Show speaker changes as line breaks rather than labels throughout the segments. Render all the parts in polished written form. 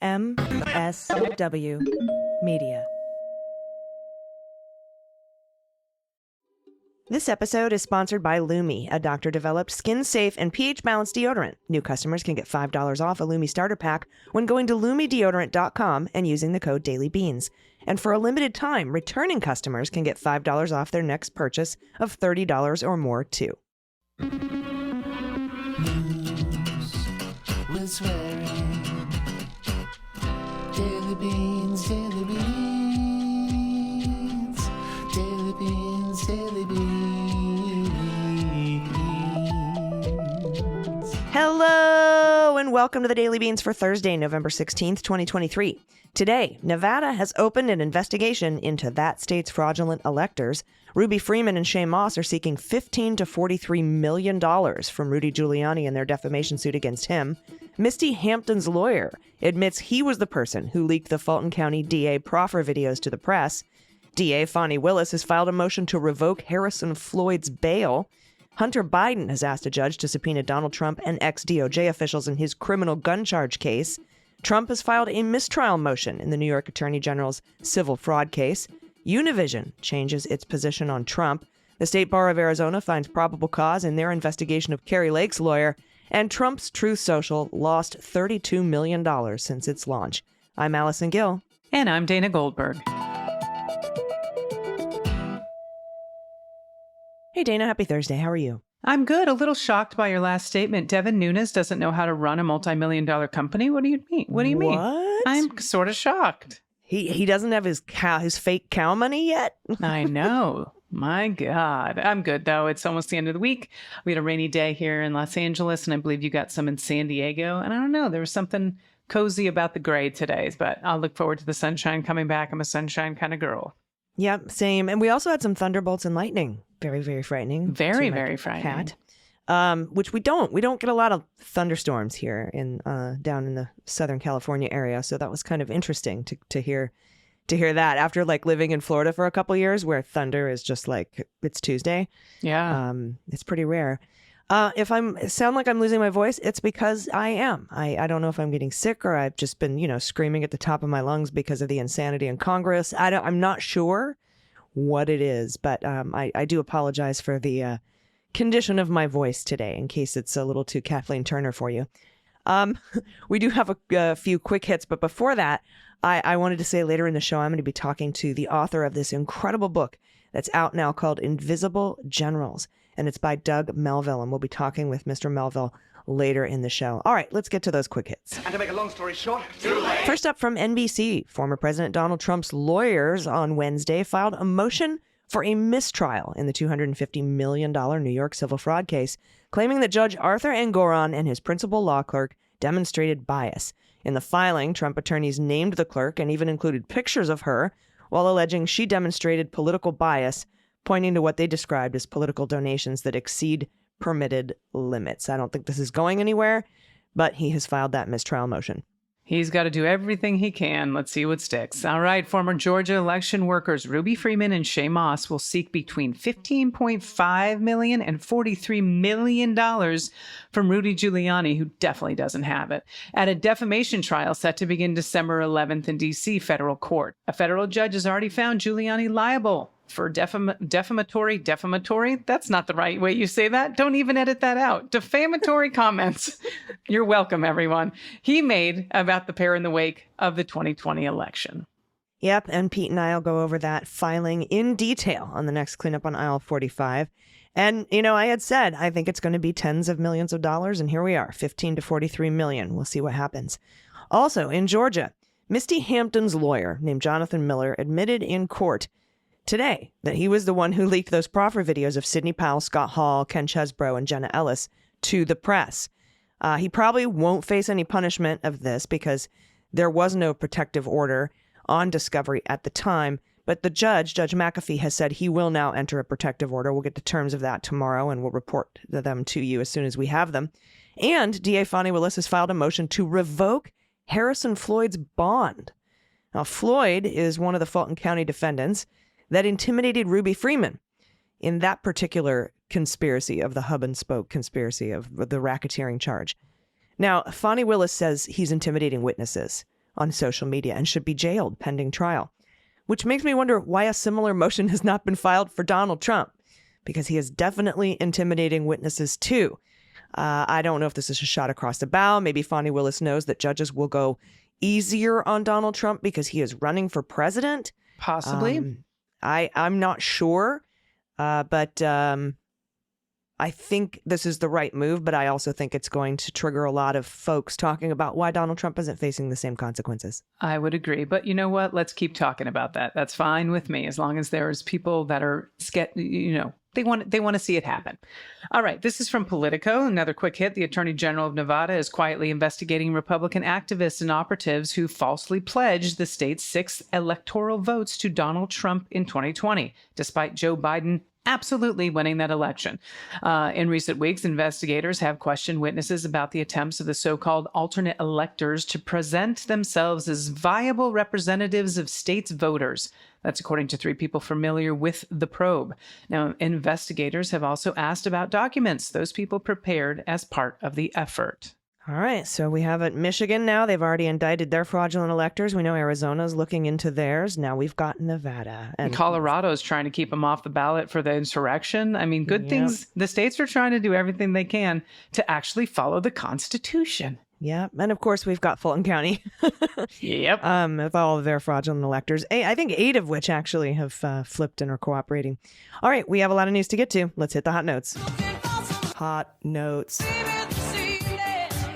MSW Media. This episode is sponsored by Lumi, a doctor-developed, skin-safe, and pH-balanced deodorant. New customers can get $5 off a Lumi starter pack when going to LumiDeodorant.com and using the code DailyBeans. And for a limited time, returning customers can get $5 off their next purchase of $30 or more, too.
News with swearing. Daily Beans, Daily Beans. Daily Beans, Daily Beans.
Hello, and welcome to the Daily Beans for Thursday, November 16th, 2023. Today, Nevada has opened an investigation into that state's fraudulent electors. Freeman and Shaye Moss are seeking $15 to $43 million from Rudy Giuliani in their defamation suit against him. Misty Hampton's lawyer admits he was the person who leaked the Fulton County DA proffer videos to the press. DA Fani Willis has filed a motion to revoke Harrison Floyd's bail. Hunter Biden has asked a judge to subpoena Donald Trump and ex-DOJ officials in his criminal gun charge case. Trump has filed a mistrial motion in the New York Attorney General's civil fraud case. Univision changes its position on Trump. The State Bar of Arizona finds probable cause in their investigation of Kari Lake's lawyer. And Trump's Truth Social lost $32 million since its launch. I'm Allison Gill.
And I'm Dana Goldberg.
Hey, Dana. Happy Thursday. How are you?
I'm good. A little shocked by your last statement. Devin Nunes doesn't know how to run a multi-million-dollar company. What do you mean? What do you mean?
What?
I'm sort of shocked.
He doesn't have his fake cow money yet?
I know. My God. I'm good, though. It's almost the end of the week. We had a rainy day here in Los Angeles, and I believe you got some in San Diego. And I don't know, there was something cozy about the gray today, but I'll look forward to the sunshine coming back. I'm a sunshine kind of girl.
Yep, same. And we also had some thunderbolts and lightning. Very, very frightening.
Very, very frightening.
Cat. Which we don't get a lot of thunderstorms here in down in the Southern California area. So that was kind of interesting to hear that after like living in Florida for a couple years where thunder is just like it's Tuesday.
Yeah.
It's pretty rare. If sound like I'm losing my voice, it's because I am. I don't know if I'm getting sick or I've just been, screaming at the top of my lungs because of the insanity in Congress. I'm not sure what it is, but I do apologize for the condition of my voice today in case it's a little too Kathleen Turner for you. We do have a few quick hits, but before that, I wanted to say later in the show, I'm going to be talking to the author of this incredible book that's out now called Invisible Generals, and it's by Doug Melville, and we'll be talking with Mr. Melville later in the show. All right, let's get to those quick hits.
And to make a long story short, too late.
First up from NBC, former President Donald Trump's lawyers on Wednesday filed a motion for a mistrial in the $250 million New York civil fraud case, claiming that Judge Arthur Engoron and his principal law clerk demonstrated bias. In the filing, Trump attorneys named the clerk and even included pictures of her, while alleging she demonstrated political bias, pointing to what they described as political donations that exceed permitted limits. I don't think this is going anywhere, but he has filed that mistrial motion.
He's got to do everything he can. Let's see what sticks. All right, former Georgia election workers Rudy Freeman and Shaye Moss will seek between $15.5 million and $43 million from Rudy Giuliani, who definitely doesn't have it, at a defamation trial set to begin December 11th in D.C. federal court. A federal judge has already found Giuliani liable for defamatory, that's not the right way you say that. Don't even edit that out. Defamatory comments. You're welcome, everyone. He made about the pair in the wake of the 2020 election.
Yep, and Pete and I will go over that filing in detail on the next cleanup on aisle 45. And, I had said, I think it's going to be tens of millions of dollars, and here we are, 15 to 43 million. We'll see what happens. Also, in Georgia, Misty Hampton's lawyer, named Jonathan Miller, admitted in court today that he was the one who leaked those proffer videos of Sidney Powell, Scott Hall, Ken Chesbro, and Jenna Ellis to the press. He probably won't face any punishment of this because there was no protective order on discovery at the time. But the Judge McAfee, has said he will now enter a protective order. We'll get the terms of that tomorrow, and we'll report them to you as soon as we have them. And DA Fani Willis has filed a motion to revoke Harrison Floyd's bond. Now, Floyd is one of the Fulton County defendants that intimidated Rudy Freeman in that particular conspiracy of the hub and spoke conspiracy of the racketeering charge. Now, Fani Willis says he's intimidating witnesses. on social media and should be jailed pending trial. Which makes me wonder why a similar motion has not been filed for Donald Trump, because he is definitely intimidating witnesses too. I don't know if this is a shot across the bow. Maybe Fani Willis knows that judges will go easier on Donald Trump because he is running for president.
Possibly.
I'm not sure, but I think this is the right move, but I also think it's going to trigger a lot of folks talking about why Donald Trump isn't facing the same consequences.
I would agree. But you know what? Let's keep talking about that. That's fine with me, as long as there's people that are they want to see it happen. All right. This is from Politico. Another quick hit. The Attorney General of Nevada is quietly investigating Republican activists and operatives who falsely pledged the state's 6 electoral votes to Donald Trump in 2020, despite Joe Biden absolutely winning that election. In recent weeks, investigators have questioned witnesses about the attempts of the so-called alternate electors to present themselves as viable representatives of states' voters. That's according to 3 people familiar with the probe. Now, investigators have also asked about documents those people prepared as part of the effort.
All right, so we have at Michigan now. They've already indicted their fraudulent electors. We know Arizona's looking into theirs. Now we've got Nevada.
And Colorado's trying to keep them off the ballot for the insurrection. I mean, good things. The states are trying to do everything they can to actually follow the Constitution.
Yeah, and of course we've got Fulton County.
Yep.
With all of their fraudulent electors. I think 8 of which actually have flipped and are cooperating. All right, we have a lot of news to get to. Let's hit the hot notes. Hot notes.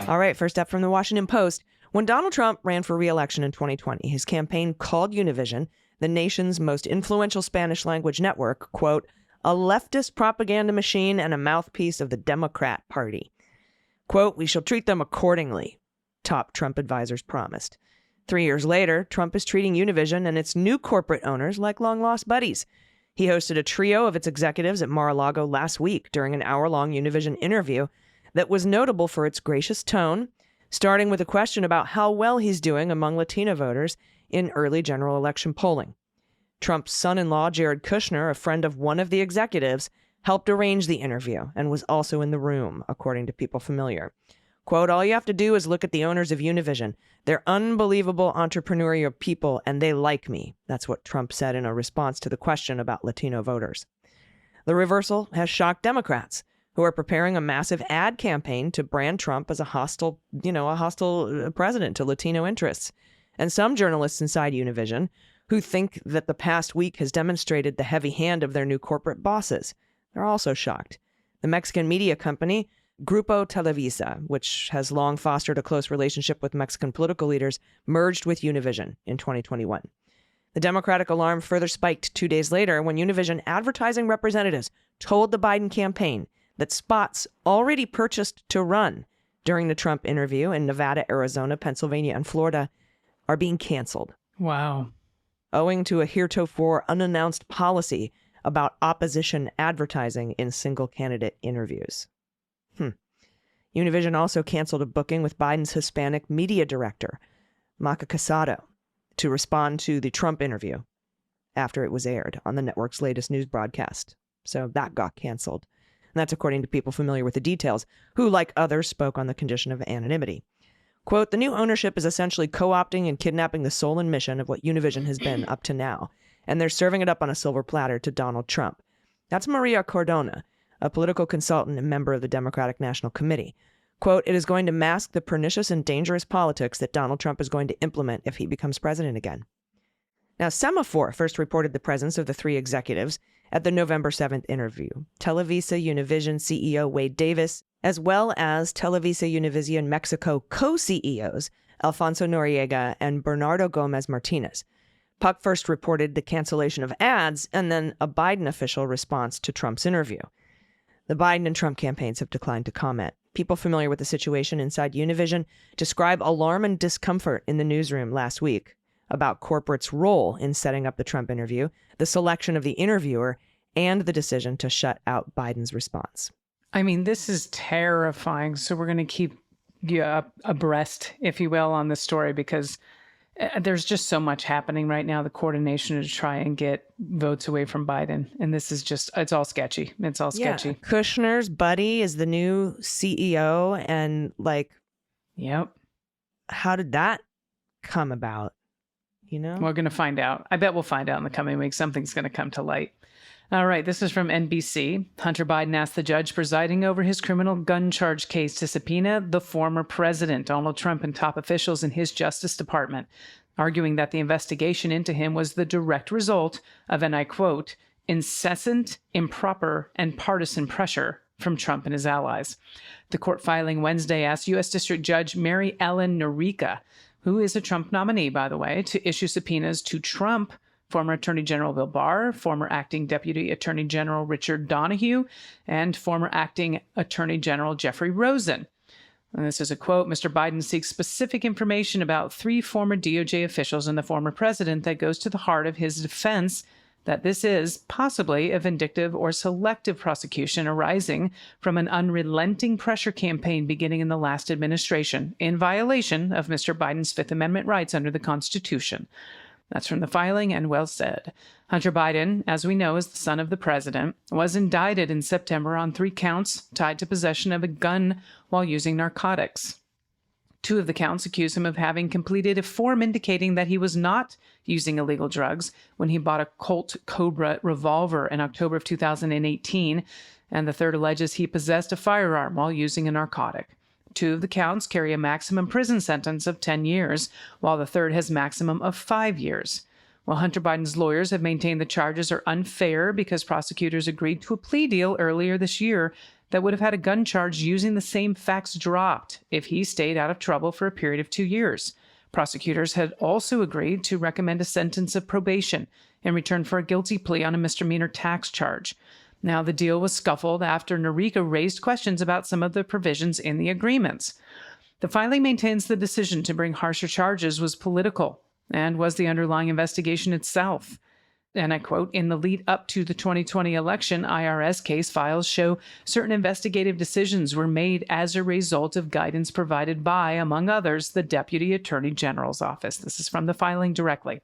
All right, first up from the Washington Post. When Donald Trump ran for re-election in 2020, his campaign called Univision, the nation's most influential Spanish language network, quote, a leftist propaganda machine and a mouthpiece of the Democrat Party. Quote, we shall treat them accordingly, top Trump advisors promised. 3 years later, Trump is treating Univision and its new corporate owners like long-lost buddies. He hosted a trio of its executives at Mar-a-Lago last week during an hour-long Univision interview that was notable for its gracious tone, starting with a question about how well he's doing among Latino voters in early general election polling. Trump's son-in-law, Jared Kushner, a friend of one of the executives, helped arrange the interview and was also in the room, according to people familiar. Quote, all you have to do is look at the owners of Univision. They're unbelievable entrepreneurial people, and they like me. That's what Trump said in a response to the question about Latino voters. The reversal has shocked Democrats, who are preparing a massive ad campaign to brand Trump as a hostile president to Latino interests. And some journalists inside Univision who think that the past week has demonstrated the heavy hand of their new corporate bosses. They're also shocked. The Mexican media company, Grupo Televisa, which has long fostered a close relationship with Mexican political leaders, merged with Univision in 2021. The Democratic alarm further spiked 2 days later when Univision advertising representatives told the Biden campaign that spots already purchased to run during the Trump interview in Nevada, Arizona, Pennsylvania, and Florida are being canceled.
Wow.
Owing to a heretofore unannounced policy about opposition advertising in single candidate interviews. Univision also canceled a booking with Biden's Hispanic media director, Maca Casado, to respond to the Trump interview after it was aired on the network's latest news broadcast. So that got canceled. And that's according to people familiar with the details, who, like others, spoke on the condition of anonymity. Quote, the new ownership is essentially co-opting and kidnapping the soul and mission of what Univision has been up to now, and they're serving it up on a silver platter to Donald Trump. That's Maria Cardona, a political consultant and member of the Democratic National Committee. Quote, it is going to mask the pernicious and dangerous politics that Donald Trump is going to implement if he becomes president again. Now, Semaphore first reported the presence of the 3 executives at the November 7th interview. Televisa Univision CEO Wade Davis, as well as Televisa Univision Mexico co-CEOs Alfonso Noriega and Bernardo Gomez Martinez. Puck first reported the cancellation of ads and then a Biden official response to Trump's interview. The Biden and Trump campaigns have declined to comment. People familiar with the situation inside Univision describe alarm and discomfort in the newsroom last week about corporate's role in setting up the Trump interview, the selection of the interviewer, and the decision to shut out Biden's response.
I mean, this is terrifying. So we're going to keep you abreast, if you will, on this story because there's just so much happening right now, the coordination to try and get votes away from Biden. And this is just, it's all sketchy. It's all sketchy.
Yeah. Kushner's buddy is the new CEO. And
Yep.
How did that come about?
We're going to find out. I bet we'll find out in the coming weeks. Something's going to come to light. All right, this is from NBC. Hunter Biden asked the judge presiding over his criminal gun charge case to subpoena the former president, Donald Trump, and top officials in his Justice Department, arguing that the investigation into him was the direct result of, and I quote, incessant, improper, and partisan pressure from Trump and his allies. The court filing Wednesday asked U.S. District Judge Mary Ellen Noreika, who is a Trump nominee, by the way, to issue subpoenas to Trump, former Attorney General Bill Barr, former Acting Deputy Attorney General Richard Donahue, and former Acting Attorney General Jeffrey Rosen. And this is a quote, Mr. Biden seeks specific information about 3 former DOJ officials and the former president that goes to the heart of his defense that this is possibly a vindictive or selective prosecution arising from an unrelenting pressure campaign beginning in the last administration in violation of Mr. Biden's Fifth Amendment rights under the Constitution. That's from the filing, and well said. Hunter Biden, as we know, is the son of the president, was indicted in September on 3 counts tied to possession of a gun while using narcotics. 2 of the counts accuse him of having completed a form indicating that he was not using illegal drugs when he bought a Colt Cobra revolver in October of 2018, and the 3rd alleges he possessed a firearm while using a narcotic. 2 of the counts carry a maximum prison sentence of 10 years, while the 3rd has maximum of 5 years. While Hunter Biden's lawyers have maintained the charges are unfair because prosecutors agreed to a plea deal earlier this year that would have had a gun charge using the same facts dropped if he stayed out of trouble for a period of 2 years. Prosecutors had also agreed to recommend a sentence of probation in return for a guilty plea on a misdemeanor tax charge. Now, the deal was scuffled after Noreika raised questions about some of the provisions in the agreements. The filing maintains the decision to bring harsher charges was political and was the underlying investigation itself. And I quote, in the lead up to the 2020 election, IRS case files show certain investigative decisions were made as a result of guidance provided by, among others, the Deputy Attorney General's office. This is from the filing directly.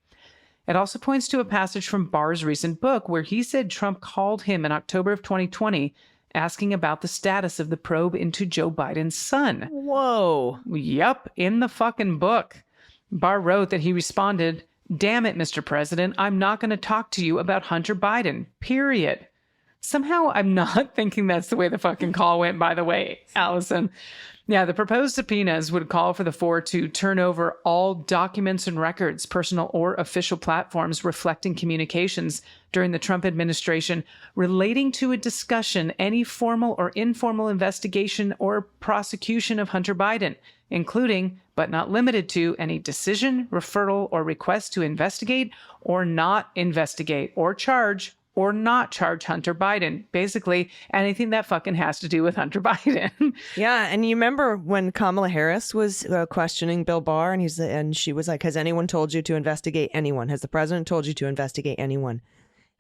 It also points to a passage from Barr's recent book where he said Trump called him in October of 2020 asking about the status of the probe into Joe Biden's son.
Whoa.
Yep, in the fucking book. Barr wrote that he responded, damn it, Mr. President, I'm not going to talk to you about Hunter Biden, period. Somehow I'm not thinking that's the way the fucking call went, by the way, Allison. Yeah, the proposed subpoenas would call for the 4 to turn over all documents and records, personal or official platforms reflecting communications during the Trump administration relating to a discussion, any formal or informal investigation or prosecution of Hunter Biden, including, but not limited to, any decision, referral, or request to investigate or not investigate or charge or not charge Hunter Biden. Basically, anything that fucking has to do with Hunter Biden.
Yeah, and you remember when Kamala Harris was questioning Bill Barr, and she was like, has anyone told you to investigate anyone? Has the president told you to investigate anyone?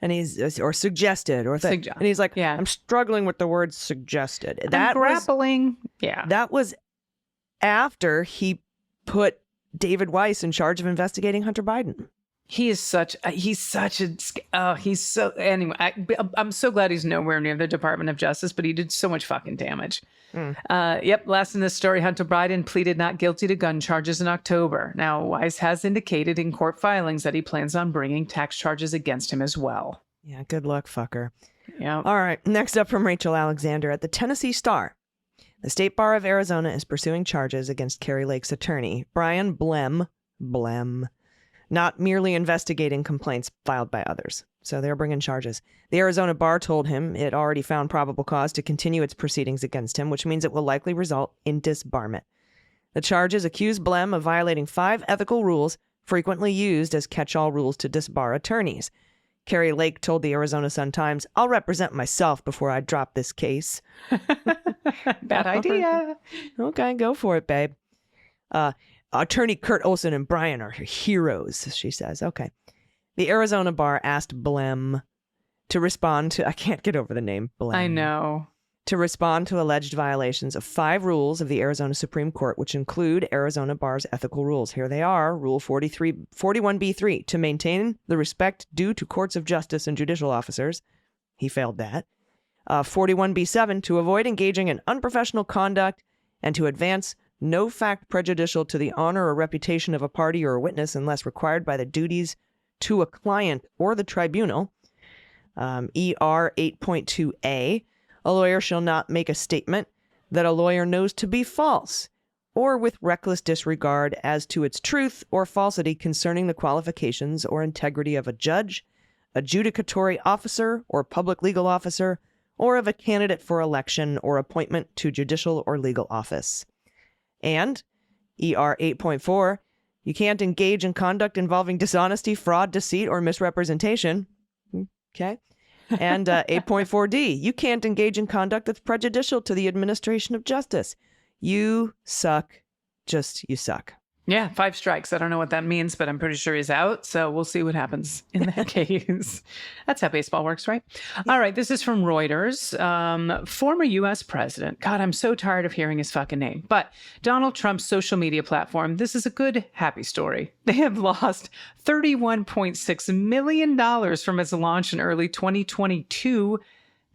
And or suggested, and he's like,
yeah.
I'm struggling with the word suggested.
I'm grappling. Yeah.
That was after he put David Weiss in charge of investigating Hunter Biden.
Anyway, I'm so glad he's nowhere near the Department of Justice, but he did so much fucking damage. Last in this story, Hunter Biden pleaded not guilty to gun charges in October. Now, Weiss has indicated in court filings that he plans on bringing tax charges against him as well.
Yeah, good luck, fucker.
Yeah.
All right, next up from Rachel Alexander at the Tennessee Star. The State Bar of Arizona is pursuing charges against Kari Lake's attorney, Brian Blem, not merely investigating complaints filed by others. So they're bringing charges. The Arizona Bar told him it already found probable cause to continue its proceedings against him, which means it will likely result in disbarment. The charges accuse Blem of violating 5 ethical rules frequently used as catch-all rules to disbar attorneys. Kari Lake told the Arizona Sun-Times, I'll represent myself before I drop this case.
Bad idea.
Okay, go for it, babe. Attorney Kurt Olson and Brian are heroes, she says. Okay. The Arizona Bar asked Blem to respond to, I can't get over the name Blem.
I know.
To respond to alleged violations of 5 rules of the Arizona Supreme Court, which include Arizona Bar's ethical rules. Here they are. Rule 41B3, to maintain the respect due to courts of justice and judicial officers. He failed that. 41B7, to avoid engaging in unprofessional conduct and to advance no fact prejudicial to the honor or reputation of a party or a witness unless required by the duties to a client or the tribunal. ER 8.2a, a lawyer shall not make a statement that a lawyer knows to be false or with reckless disregard as to its truth or falsity concerning the qualifications or integrity of a judge, adjudicatory officer or public legal officer, or of a candidate for election or appointment to judicial or legal office. And ER 8.4, you can't engage in conduct involving dishonesty, fraud, deceit, or misrepresentation. Okay. And 8.4d, you can't engage in conduct that's prejudicial to the administration of justice. You suck. Just you suck.
Yeah, 5 strikes. I don't know what that means, but I'm pretty sure he's out. So we'll see what happens in that case. That's how baseball works, right? All right. This is from Reuters. Former U.S. president. God, I'm so tired of hearing his fucking name. But Donald Trump's social media platform. This is a good, happy story. They have lost $31.6 million from its launch in early 2022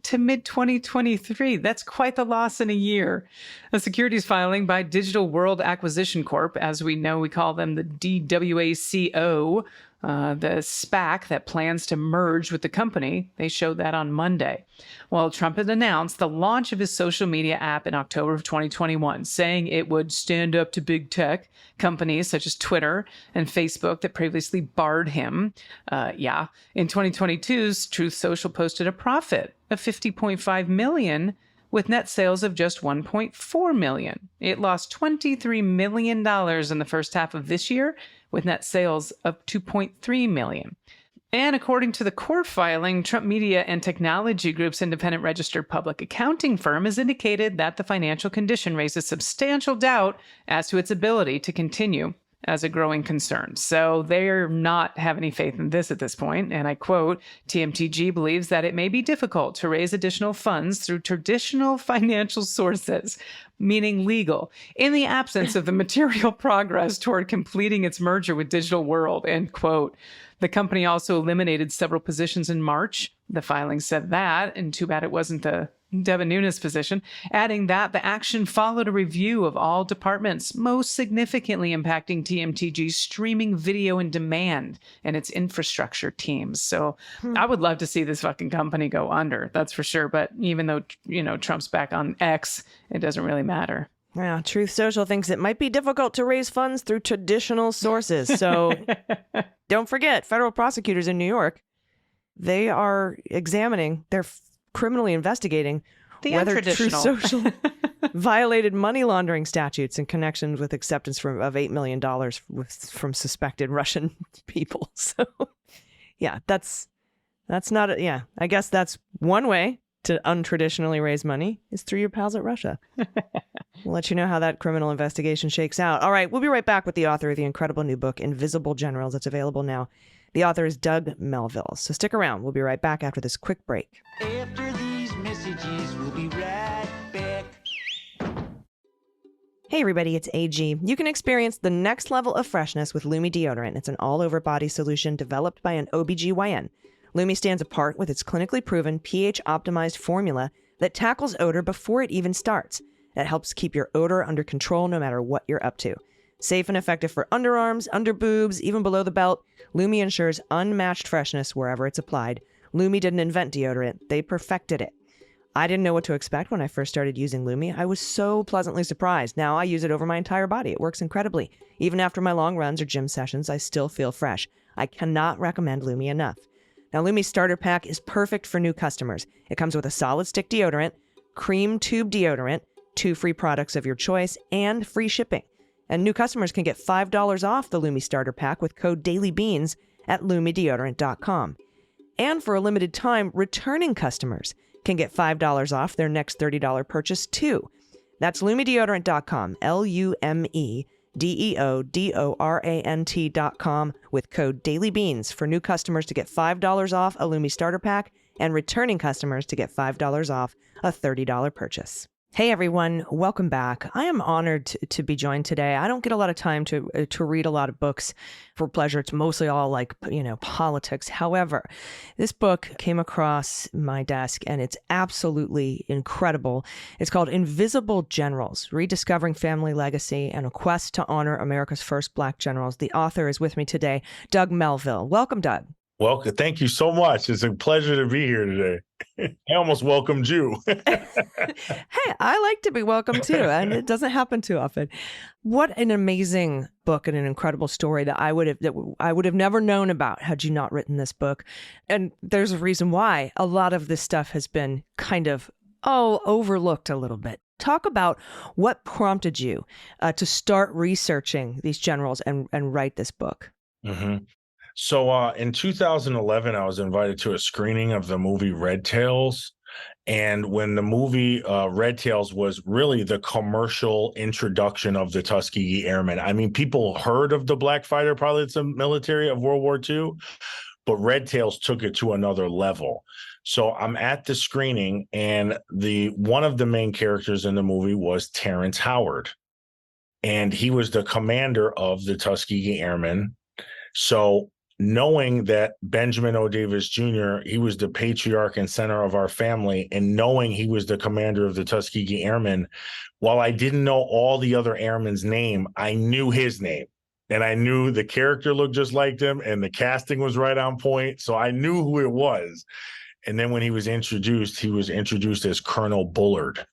to mid-2023. That's quite the loss in a year. A securities filing by Digital World Acquisition Corp, as we know, we call them the DWACO, the SPAC that plans to merge with the company. They showed that on Monday. Well, Trump had announced the launch of his social media app in October of 2021, saying it would stand up to big tech companies such as Twitter and Facebook that previously barred him. In 2022's Truth Social posted a profit of $50.5 million with net sales of just $1.4 million. It lost $23 million in the first half of this year with net sales of $2.3 million. And according to the court filing, Trump Media and Technology Group's independent registered public accounting firm has indicated that the financial condition raises substantial doubt as to its ability to continue as a growing concern. So they're not have any faith in this at this point. And I quote, TMTG believes that it may be difficult to raise additional funds through traditional financial sources, meaning legal, in the absence of the material progress toward completing its merger with Digital World, end quote. The company also eliminated several positions in March. The filing said that, and too bad it wasn't the Devin Nunes position, adding that the action followed a review of all departments, most significantly impacting TMTG's streaming video and demand and its infrastructure teams. So I would love to see this fucking company go under, that's for sure. But even though, Trump's back on X, it doesn't really matter.
Yeah, Truth Social thinks it might be difficult to raise funds through traditional sources. So don't forget, federal prosecutors in New York, they are examining, they're criminally investigating whether Truth Social violated money laundering statutes in connection with acceptance of $8 million from suspected Russian people. So, yeah, that's not I guess that's one way to untraditionally raise money is through your pals at Russia. We'll let you know how that criminal investigation shakes out. All right, we'll be right back with the author of the incredible new book, Invisible Generals. It's available now. The author is Doug Melville. So stick around. We'll be right back after this quick break.
After these messages, we'll be right back.
Hey everybody, it's AG. You can experience the next level of freshness with Lumi deodorant. It's an all-over-body solution developed by an OBGYN. Lumi stands apart with its clinically proven pH-optimized formula that tackles odor before it even starts. It helps keep your odor under control no matter what you're up to. Safe and effective for underarms, under boobs, even below the belt, Lumi ensures unmatched freshness wherever it's applied. Lumi didn't invent deodorant, they perfected it. I didn't know what to expect when I first started using Lumi. I was so pleasantly surprised. Now I use it over my entire body. It works incredibly. Even after my long runs or gym sessions, I still feel fresh. I cannot recommend Lumi enough. Now, Lumi's starter pack is perfect for new customers. It comes with a solid stick deodorant, cream tube deodorant, 2 free products of your choice, and free shipping. And new customers can get $5 off the Lumi starter pack with code DAILYBEANS at LumiDeodorant.com. And for a limited time, returning customers can get $5 off their next $30 purchase too. That's LumiDeodorant.com, LumiDeodorant.com with code DAILYBEANS for new customers to get $5 off a Lumi starter pack and returning customers to get $5 off a $30 purchase. Hey everyone, welcome back. I am honored to be joined today. I don't get a lot of time to read a lot of books for pleasure. It's mostly all politics. However, this book came across my desk and it's absolutely incredible. It's called Invisible Generals: Rediscovering Family Legacy and a Quest to Honor America's First Black Generals. The author is with me today, Doug Melville. Welcome, Doug.
Welcome. Thank you so much. It's a pleasure to be here today. I almost welcomed you.
Hey, I like to be welcomed too, and it doesn't happen too often. What an amazing book and an incredible story that I would have never known about had you not written this book. And there's a reason why a lot of this stuff has been kind of overlooked a little bit. Talk about what prompted you to start researching these generals and write this book.
Mm-hmm. So in 2011, I was invited to a screening of the movie Red Tails. And when the movie Red Tails was really the commercial introduction of the Tuskegee Airmen. I mean, people heard of the black fighter pilots in the military of World War II, but Red Tails took it to another level. So I'm at the screening, and one of the main characters in the movie was Terrence Howard. And he was the commander of the Tuskegee Airmen. So knowing that Benjamin O. Davis Jr., he was the patriarch and center of our family, and knowing he was the commander of the Tuskegee Airmen, while I didn't know all the other airmen's name, I knew his name. And I knew the character looked just like him, and the casting was right on point. So I knew who it was. And then when he was introduced as Colonel Bullard.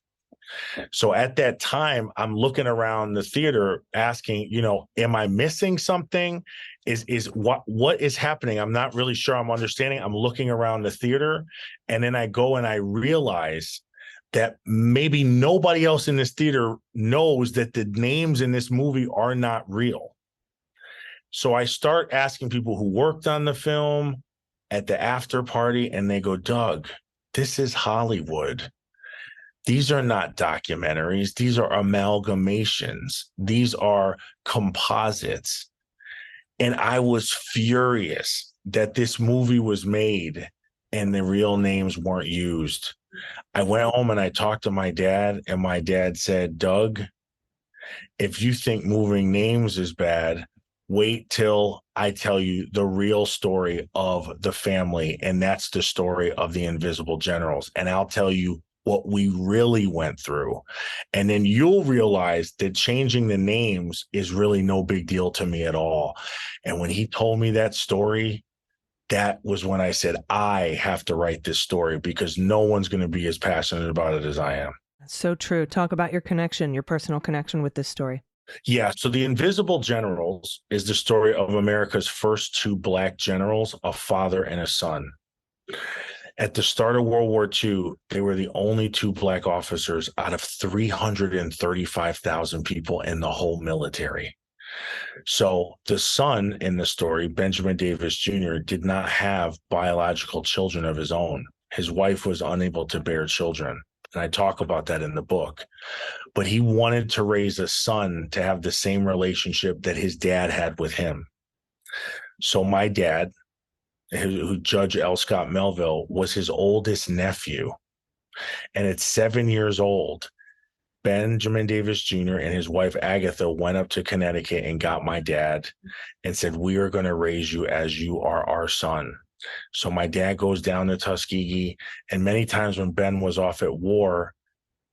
So at that time, I'm looking around the theater asking, am I missing something? Is what is happening? I'm not really sure I'm understanding. I'm looking around the theater, and then I go and I realize that maybe nobody else in this theater knows that the names in this movie are not real. So I start asking people who worked on the film at the after party, and they go, Doug, this is Hollywood. These are not documentaries. These are amalgamations. These are composites. And I was furious that this movie was made and the real names weren't used. I went home and I talked to my dad, and my dad said, Doug, if you think moving names is bad, wait till I tell you the real story of the family. And that's the story of the Invisible Generals. And I'll tell you what we really went through. And then you'll realize that changing the names is really no big deal to me at all. And when he told me that story, that was when I said, I have to write this story, because no one's going to be as passionate about it as I am.
So true. Talk about your personal connection with this story.
Yeah. So the Invisible Generals is the story of America's first two black generals, a father and a son. At the start of World War II, they were the only two black officers out of 335,000 people in the whole military. So the son in the story, Benjamin Davis Jr., did not have biological children of his own. His wife was unable to bear children. And I talk about that in the book. But he wanted to raise a son to have the same relationship that his dad had with him. So my dad, who Judge L. Scott Melville, was his oldest nephew. And at 7 years old, Benjamin Davis Jr. and his wife Agatha went up to Connecticut and got my dad and said, we are going to raise you as you are our son. So my dad goes down to Tuskegee, and many times when Ben was off at war,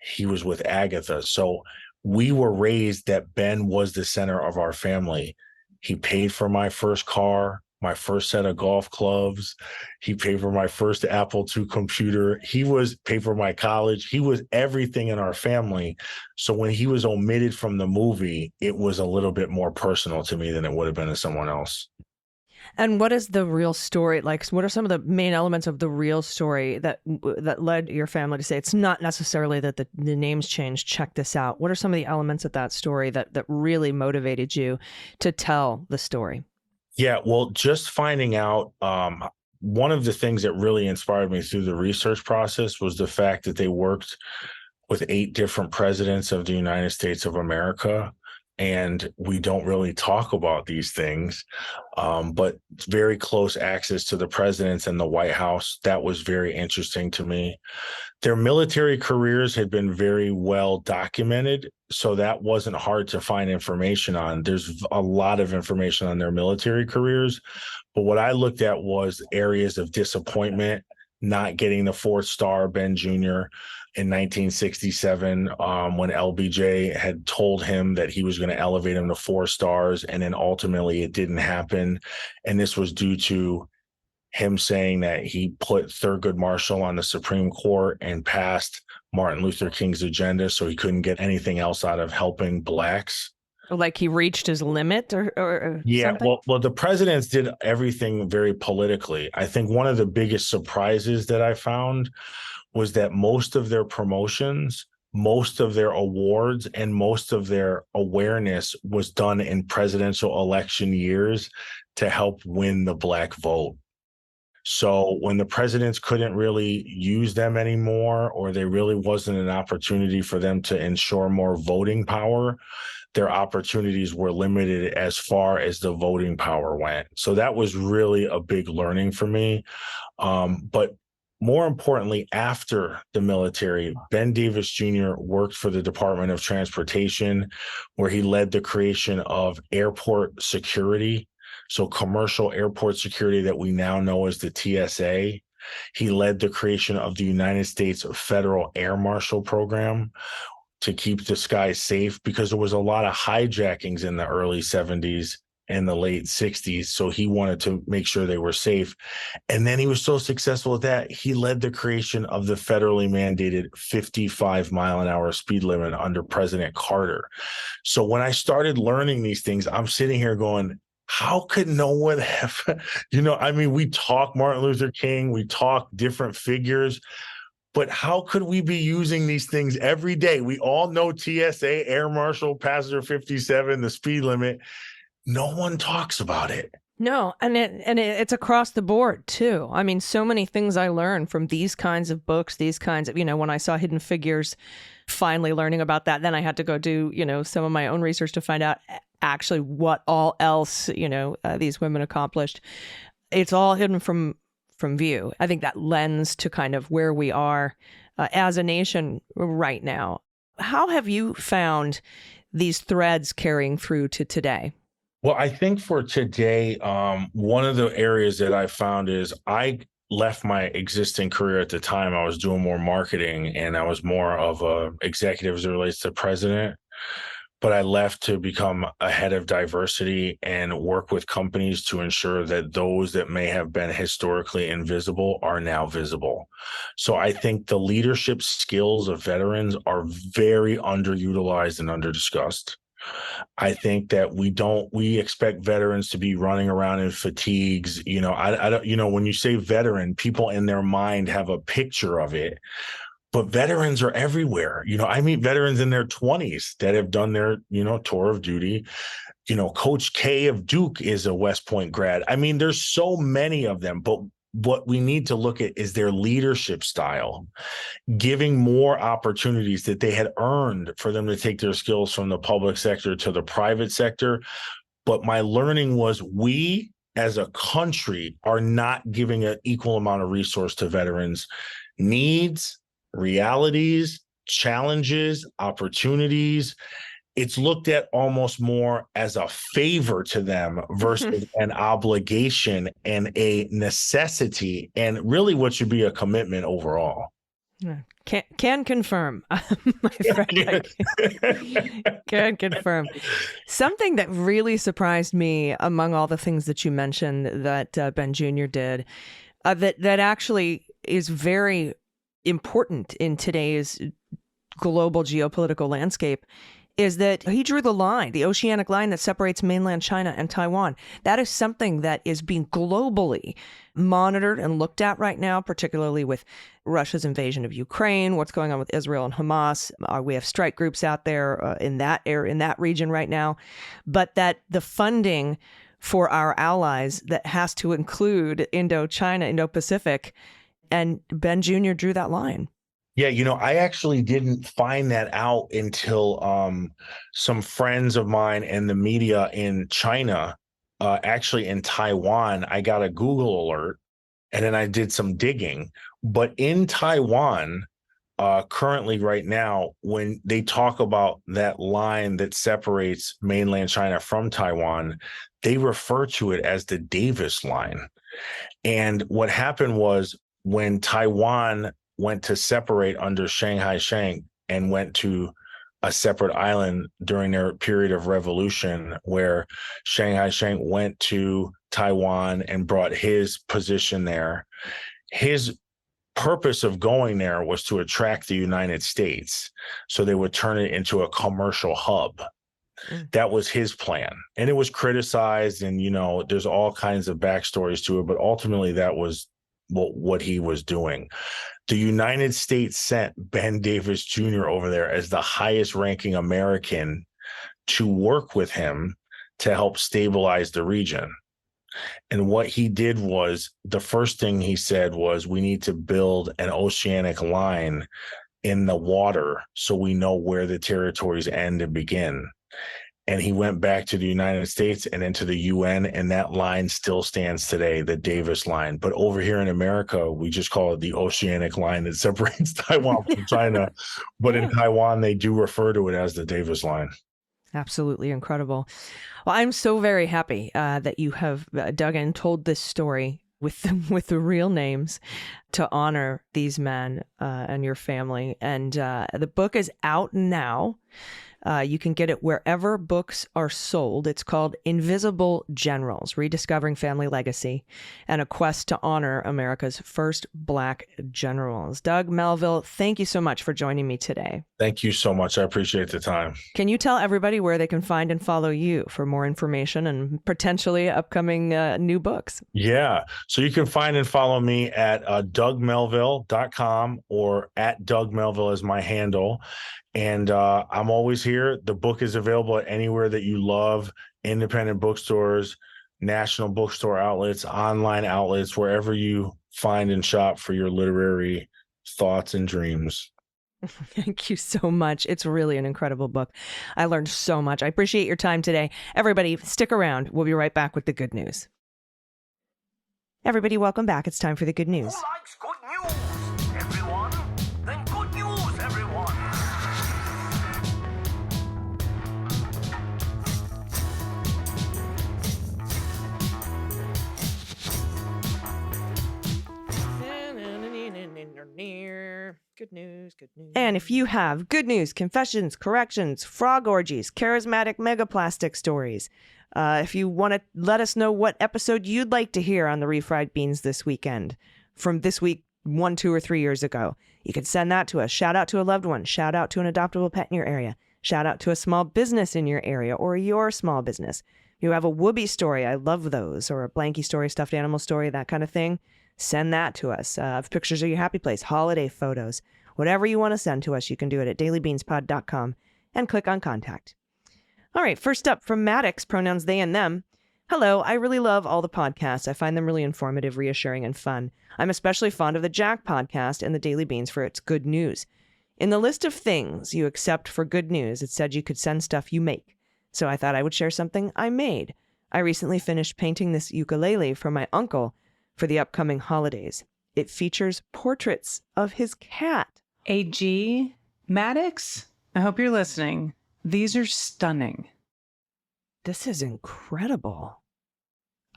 he was with Agatha. So we were raised that Ben was the center of our family. He paid for my first car, my first set of golf clubs. He paid for my first Apple II computer. Paid for my college. He was everything in our family. So when he was omitted from the movie, it was a little bit more personal to me than it would have been to someone else.
And what is the real story like? What are some of the main elements of the real story that led your family to say it's not necessarily that the names changed? Check this out. What are some of the elements of that story that really motivated you to tell the story?
Yeah, well, just finding out, one of the things that really inspired me through the research process was the fact that they worked with 8 different presidents of the United States of America and we don't really talk about these things. But very close access to the presidents and the White House, that was very interesting to me. Their military careers had been very well documented, so that wasn't hard to find information on. There's a lot of information on their military careers, but what I looked at was areas of disappointment, not getting the 4th star, Ben Jr. in 1967, when LBJ had told him that he was going to elevate him to 4 stars, and then ultimately it didn't happen. And this was due to him saying that he put Thurgood Marshall on the Supreme Court and passed Martin Luther King's agenda, so he couldn't get anything else out of helping blacks.
Like he reached his limit or
Yeah,
something?
well, the presidents did everything very politically. I think one of the biggest surprises that I found was that most of their promotions, most of their awards, and most of their awareness was done in presidential election years to help win the black vote. So when the presidents couldn't really use them anymore, or there really wasn't an opportunity for them to ensure more voting power, their opportunities were limited as far as the voting power went. So that was really a big learning for me. But more importantly, after the military, Ben Davis Jr. worked for the Department of Transportation, where he led the creation of airport security. So commercial airport security that we now know as the TSA. He led the creation of the United States Federal Air Marshal Program to keep the skies safe, because there was a lot of hijackings in the early 70s and the late 60s. So he wanted to make sure they were safe. And then he was so successful at that, he led the creation of the federally mandated 55-mile-an-hour speed limit under President Carter. So when I started learning these things, I'm sitting here going, how could no one have, we talk Martin Luther King, we talk different figures, but how could we be using these things every day? We all know TSA, Air Marshal, Passenger 57, the speed limit. No one talks about it.
No, and it's across the board too. I mean, so many things I learned from these kinds of books, these kinds of, when I saw Hidden Figures, finally learning about that, then I had to go do, some of my own research to find out actually what all else, these women accomplished. It's all hidden from view. I think that lends to kind of where we are as a nation right now. How have you found these threads carrying through to today?
Well, I think for today, one of the areas that I found is I left my existing career at the time. I was doing more marketing, and I was more of a executive as it relates to president. But I left to become a head of diversity and work with companies to ensure that those that may have been historically invisible are now visible. So I think the leadership skills of veterans are very underutilized and underdiscussed. I think that we expect veterans to be running around in fatigues. I don't, when you say veteran, people in their mind have a picture of it. But veterans are everywhere. I meet veterans in their 20s that have done their, tour of duty. Coach K of Duke is a West Point grad. I mean, there's so many of them, but what we need to look at is their leadership style, giving more opportunities that they had earned for them to take their skills from the public sector to the private sector. But my learning was we as a country are not giving an equal amount of resource to veterans' needs, realities, challenges, opportunities. It's looked at almost more as a favor to them versus an obligation and a necessity, and really what should be a commitment overall.
Can confirm, my friend. Can confirm. Something that really surprised me among all the things that you mentioned that Ben Jr. did, that actually is very important in today's global geopolitical landscape, is that he drew the line, the oceanic line that separates mainland China and Taiwan. That is something that is being globally monitored and looked at right now, particularly with Russia's invasion of Ukraine, what's going on with Israel and Hamas. We have strike groups out there in that region right now. But that the funding for our allies that has to include Indochina, Indo-Pacific, and Ben Jr. drew that line.
Yeah, I actually didn't find that out until some friends of mine and the media in China, actually in Taiwan, I got a Google alert and then I did some digging. But in Taiwan, currently right now, when they talk about that line that separates mainland China from Taiwan, they refer to it as the Davis line. And what happened was when Taiwan went to separate under Shanghai Sheng and went to a separate island during their period of revolution, where Shanghai Sheng went to Taiwan and brought his position there. His purpose of going there was to attract the United States so they would turn it into a commercial hub. That was his plan. And it was criticized, and there's all kinds of backstories to it, but ultimately that was what he was doing. The United States sent Ben Davis Jr. over there as the highest ranking American to work with him to help stabilize the region. And what he did was, the first thing he said was, we need to build an oceanic line in the water so we know where the territories end and begin. And he went back to the United States and into the UN, and that line still stands today, the Davis line. But over here in America, we just call it the oceanic line that separates Taiwan from China. But in Taiwan, they do refer to it as the Davis line.
Absolutely incredible. Well, I'm so very happy that you have dug in, told this story with the real names to honor these men and your family. And the book is out now. You can get it wherever books are sold. It's called Invisible Generals, Rediscovering Family Legacy, and a quest to honor America's first Black generals. Doug Melville, thank you so much for joining me today.
Thank you so much. I appreciate the time.
Can you tell everybody where they can find and follow you for more information and potentially upcoming new books?
Yeah. So you can find and follow me at dougmelville.com, or at Doug Melville is my handle. And I'm always here. The book is available at anywhere that you love: independent bookstores, national bookstore outlets, online outlets, wherever you find and shop for your literary thoughts and dreams.
Thank you so much. It's really an incredible book. I learned so much. I appreciate your time today. Everybody, stick around. We'll be right back with the good news. Everybody, welcome back. It's time for the good news.
Who likes good news, everyone? Then good news, everyone.
Good news, good news. And if you have good news, confessions, corrections, frog orgies, charismatic megaplastic stories, if you want to let us know what episode you'd like to hear on the Refried Beans this weekend, from this week, 1, 2, or 3 years ago, you can send that to us. Shout out to a loved one. Shout out to an adoptable pet in your area. Shout out to a small business in your area or your small business. If you have a whoopee story, I love those, or a blankie story, stuffed animal story, that kind of thing. Send that to us. Pictures of your happy place, holiday photos, whatever you want to send to us, you can do it at dailybeanspod.com and click on contact. All right, first up from Maddox, pronouns they and them. Hello, I really love all the podcasts. I find them really informative, reassuring, and fun. I'm especially fond of the Jack podcast and the Daily Beans for its good news. In the list of things you accept for good news, it said you could send stuff you make. So I thought I would share something I made. I recently finished painting this ukulele for my uncle for the upcoming holidays. It features portraits of his cat.
AG Maddox, I hope you're listening. These are stunning.
This is incredible.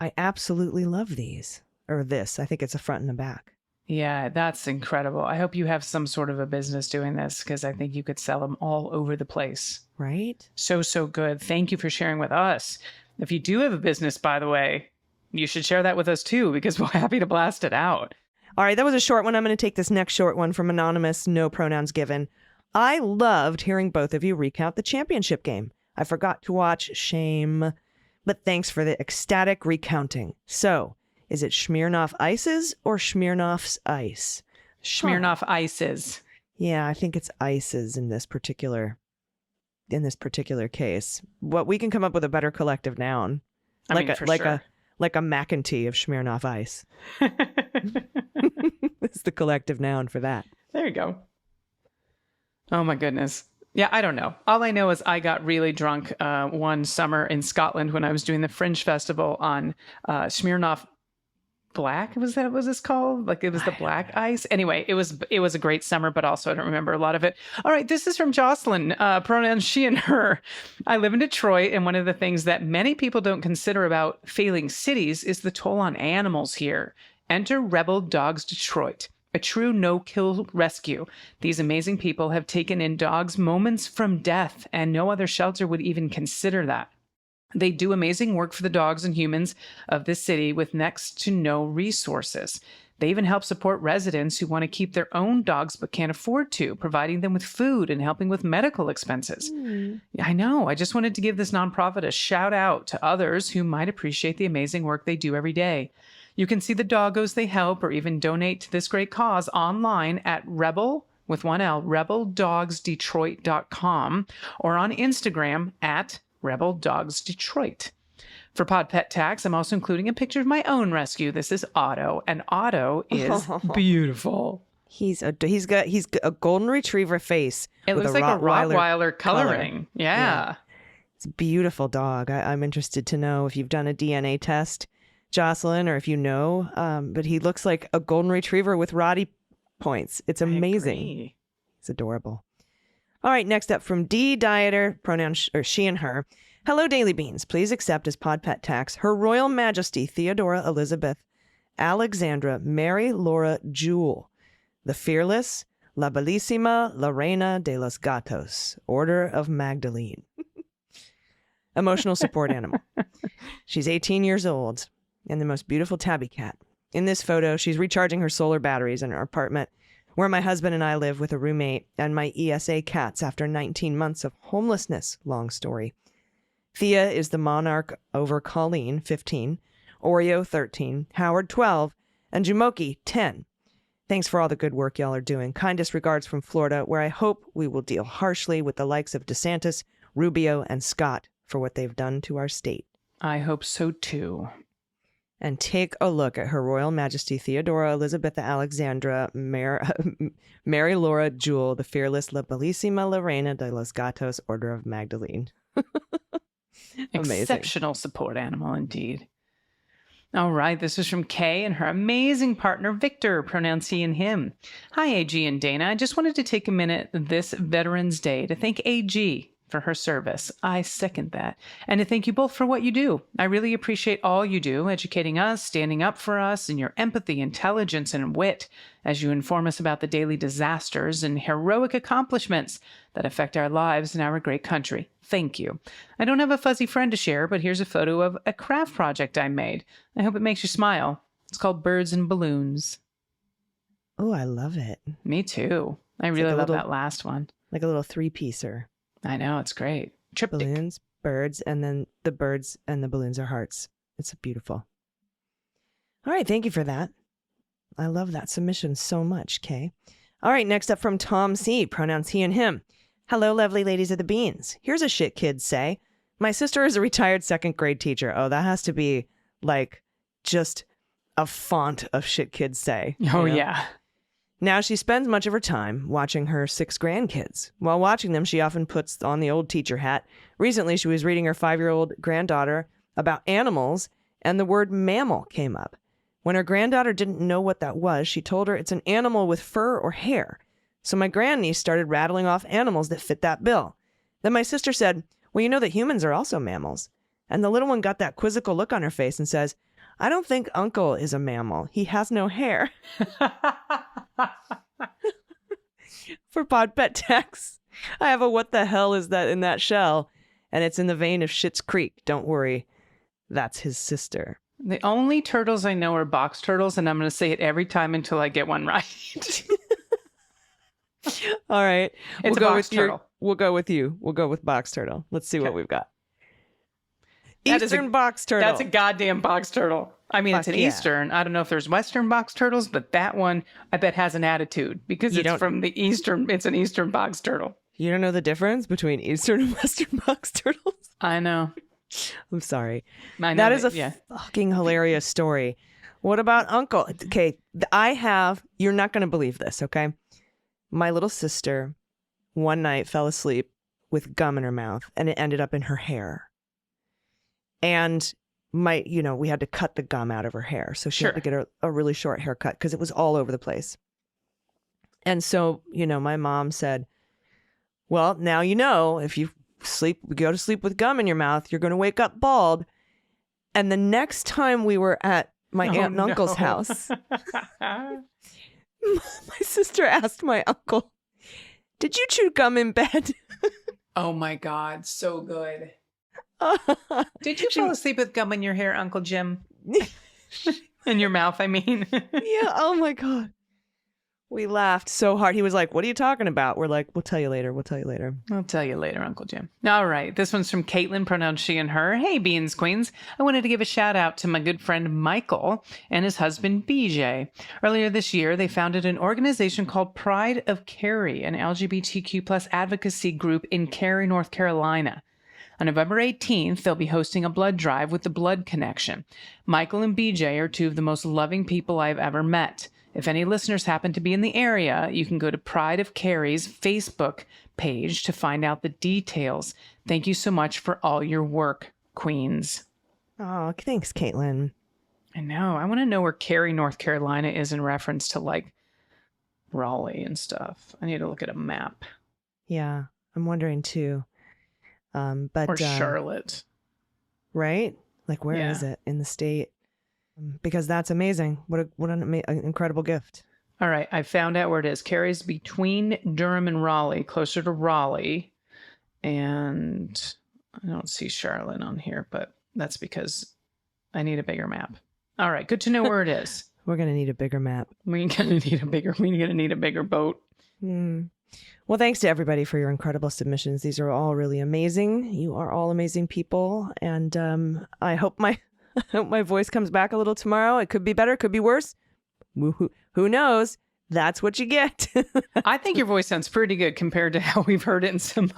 I absolutely love these. Or this. I think it's a front and a back.
Yeah, that's incredible. I hope you have some sort of a business doing this, because I think you could sell them all over the place.
Right?
So good. Thank you for sharing with us. If you do have a business, by the way, you should share that with us too, because we're happy to blast it out.
All right, that was a short one. I'm going to take this next short one from Anonymous, no pronouns given. I loved hearing both of you recount the championship game. I forgot to watch, shame, but thanks for the ecstatic recounting. So, is it Smirnoff Ices or Smirnoff's Ice?
Smirnoff Ices.
Yeah, I think it's Ices in this particular case. What we can come up with a better collective noun. Like a McEntee of Smirnoff Ice. It's the collective noun for that.
There you go. Oh my goodness. Yeah, I don't know. All I know is I got really drunk one summer in Scotland when I was doing the Fringe Festival on Smirnoff Black. Was this called? Like it was the black ice. Anyway, it was a great summer, but also I don't remember a lot of it. All right, this is from Jocelyn. Pronouns she and her. I live in Detroit, and one of the things that many people don't consider about failing cities is the toll on animals here. Enter Rebel Dogs Detroit, a true no-kill rescue. These amazing people have taken in dogs moments from death, and no other shelter would even consider that. They do amazing work for the dogs and humans of this city with next to no resources. They even help support residents who want to keep their own dogs but can't afford to, providing them with food and helping with medical expenses. I know. I just wanted to give this nonprofit a shout out to others who might appreciate the amazing work they do every day. You can see the doggos they help or even donate to this great cause online at Rebel, with one L, rebeldogsdetroit.com, or on Instagram at Rebel Dogs Detroit. For Pod Pet Tax, I'm also including a picture of my own rescue. This is Otto, and Otto is beautiful.
He's got a golden retriever face.
It
with
looks like a Rottweiler coloring.
color.
Yeah.
It's a beautiful dog. I'm interested to know if you've done a DNA test, Jocelyn, or if you know. But he looks like a golden retriever with Roddy points. It's amazing. It's adorable. All right, next up from D Dieter, pronouns she and her. Hello, Daily Beans. Please accept as Pod Pet Tax Her Royal Majesty Theodora Elizabeth Alexandra Mary Laura Jewel, the Fearless, La Bellissima, La Reina de los Gatos, Order of Magdalene. Emotional support animal. She's 18 years old and the most beautiful tabby cat. In this photo, she's recharging her solar batteries in her apartment, where my husband and I live with a roommate and my ESA cats after 19 months of homelessness. Long story. Thea is the monarch over Colleen, 15, Oreo, 13, Howard, 12, and Jumoki, 10. Thanks for all the good work y'all are doing. Kindest regards from Florida, where I hope we will deal harshly with the likes of DeSantis, Rubio, and Scott for what they've done to our state.
I hope so too.
And take a look at Her Royal Majesty Theodora Elizabeth Alexandra Mary Laura Jewel, the Fearless, La Bellissima, La Reina de los Gatos, Order of Magdalene. Amazing.
Exceptional support animal indeed. All right, this is from Kay and her amazing partner, Victor, pronouns he and him. Hi, AG and Dana. I just wanted to take a minute this Veterans Day to thank AG for her service. I second that. And to thank you both for what you do. I really appreciate all you do, educating us, standing up for us, and your empathy, intelligence, and wit as you inform us about the daily disasters and heroic accomplishments that affect our lives and our great country. Thank you. I don't have a fuzzy friend to share, but here's a photo of a craft project I made. I hope it makes you smile. It's called Birds and Balloons.
Oh, I love it.
Me too. I really love that last one.
Like a little three-piecer.
I know, it's great. Triptych.
Balloons, birds, and then the birds and the balloons are hearts. It's beautiful. All right, thank you for that. I love that submission so much, Kay. All right, next up from Tom C., pronouns he and him. Hello, lovely ladies of the beans. Here's a shit kids say. My sister is a retired second grade teacher. Oh, that has to be like just a font of shit kids say.
Oh, you know? Yeah.
Now she spends much of her time watching her 6 grandkids. While watching them, she often puts on the old teacher hat. Recently, she was reading her 5-year-old granddaughter about animals, and the word mammal came up. When her granddaughter didn't know what that was, she told her it's an animal with fur or hair. So my grandniece started rattling off animals that fit that bill. Then my sister said, well, you know that humans are also mammals. And the little one got that quizzical look on her face and says, I don't think Uncle is a mammal. He has no hair. For Pod Pet Tax, I have a what the hell is that in that shell? And it's in the vein of Schitt's Creek. Don't worry. That's his sister.
The only turtles I know are box turtles, and I'm going to say it every time until I get one right.
All right.
It's a box turtle.
We'll go with you. We'll go with box turtle. Let's see what we've got.
That
Eastern box turtle.
That's a goddamn box turtle. I mean, it's an Eastern. I don't know if there's Western box turtles, but that one, I bet, has an attitude because it's from the Eastern. It's an Eastern box turtle.
You don't know the difference between Eastern and Western box turtles?
I know.
I'm sorry.
That
is a fucking hilarious story. What about Uncle? Okay, you're not going to believe this, okay? My little sister one night fell asleep with gum in her mouth, and it ended up in her hair. And we had to cut the gum out of her hair. So she had to get a really short haircut because it was all over the place. And so, my mom said, well, now if you go to sleep with gum in your mouth, you're going to wake up bald. And the next time we were at my aunt and uncle's house, my sister asked my uncle, did you chew gum in bed?
Oh my God, so good. Did you fall asleep with gum in your hair, Uncle Jim? In your mouth, I mean.
Yeah, oh my God. We laughed so hard. He was like, what are you talking about? We're like, we'll tell you later. We'll tell you later.
I'll tell you later, Uncle Jim. All right. This one's from Caitlin, pronouns she and her. Hey, Beans Queens. I wanted to give a shout out to my good friend Michael and his husband BJ. Earlier this year, they founded an organization called Pride of Kari, an LGBTQ plus advocacy group in Cary, North Carolina. On November 18th, they'll be hosting a blood drive with the Blood Connection. Michael and BJ are two of the most loving people I've ever met. If any listeners happen to be in the area, you can go to Pride of Kari's Facebook page to find out the details. Thank you so much for all your work, Queens.
Oh, thanks, Caitlin.
I know. I want to know where Cary, North Carolina is in reference to like Raleigh and stuff. I need to look at a map.
Yeah, I'm wondering too.
Or Charlotte.
Right? Like, where is it in the state? Because that's amazing. What an incredible gift.
All right. I found out where it is. Cary's between Durham and Raleigh, closer to Raleigh. And I don't see Charlotte on here, but that's because I need a bigger map. All right. Good to know where it is.
We're going to need a bigger map.
We're going to need a bigger boat.
Well, thanks to everybody for your incredible submissions. These are all really amazing. You are all amazing people. And I hope my voice comes back a little tomorrow. It could be better, could be worse. Who knows? That's what you get.
I think your voice sounds pretty good compared to how we've heard it in some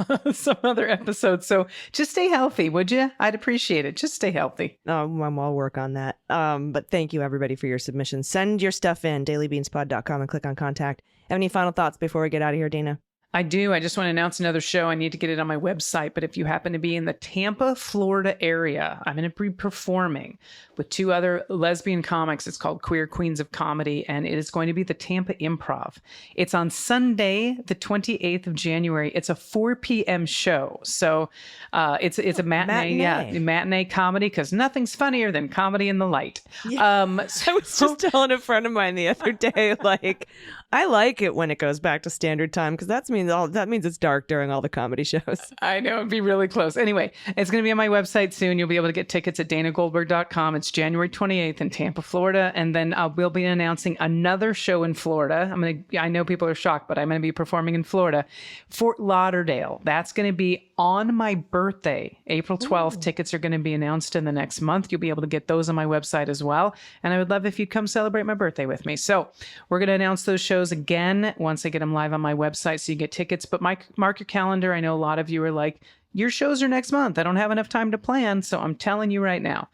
other episodes. So just stay healthy, would you? I'd appreciate it. Just stay healthy.
I'll work on that. But thank you, everybody, for your submissions. Send your stuff in, dailybeanspod.com, and click on contact. Have any final thoughts before we get out of here, Dana?
I do. I just want to announce another show. I need to get it on my website. But if you happen to be in the Tampa, Florida area, I'm going to be performing with two other lesbian comics. It's called Queer Queens of Comedy, and it is going to be the Tampa Improv. It's on Sunday, the 28th of January. It's a 4 p.m. show. So it's a matinee comedy, because nothing's funnier than comedy in the light.
Yeah. I was just telling a friend of mine the other day, like, I like it when it goes back to standard time, because that means it's dark during all the comedy shows.
I know, it'd be really close. Anyway, it's going to be on my website soon. You'll be able to get tickets at danagoldberg.com. It's January 28th in Tampa, Florida. And then we'll be announcing another show in Florida. I know people are shocked, but I'm going to be performing in Florida, Fort Lauderdale. That's going to be on my birthday, April 12th. Ooh. Tickets are going to be announced in the next month. You'll be able to get those on my website as well. And I would love if you'd come celebrate my birthday with me. So we're going to announce those shows again once I get them live on my website, so you get tickets. But mark your calendar. I know a lot of you are like, your shows are next month. I don't have enough time to plan. So I'm telling you right now,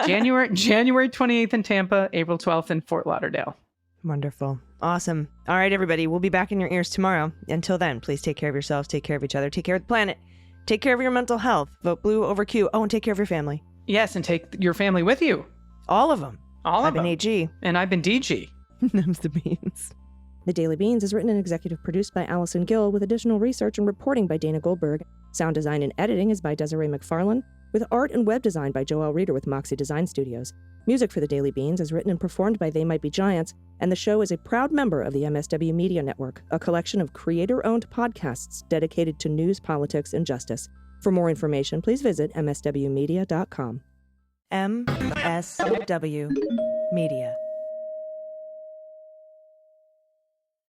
January 28th in Tampa, April 12th in Fort Lauderdale.
Wonderful. Awesome. All right, everybody. We'll be back in your ears tomorrow. Until then, please take care of yourselves, take care of each other, take care of the planet, take care of your mental health. Vote blue over Q. Oh, and take care of your family.
Yes, and take your family with you.
All of them.
I've
been AG.
And I've been DG.
Them's the beans. The Daily Beans is written and executive produced by Allison Gill, with additional research and reporting by Dana Goldberg. Sound design and editing is by Desiree McFarlane, with art and web design by Joelle Reeder with Moxie Design Studios. Music for The Daily Beans is written and performed by They Might Be Giants, and the show is a proud member of the MSW Media Network, a collection of creator-owned podcasts dedicated to news, politics, and justice. For more information, please visit mswmedia.com. MSW Media.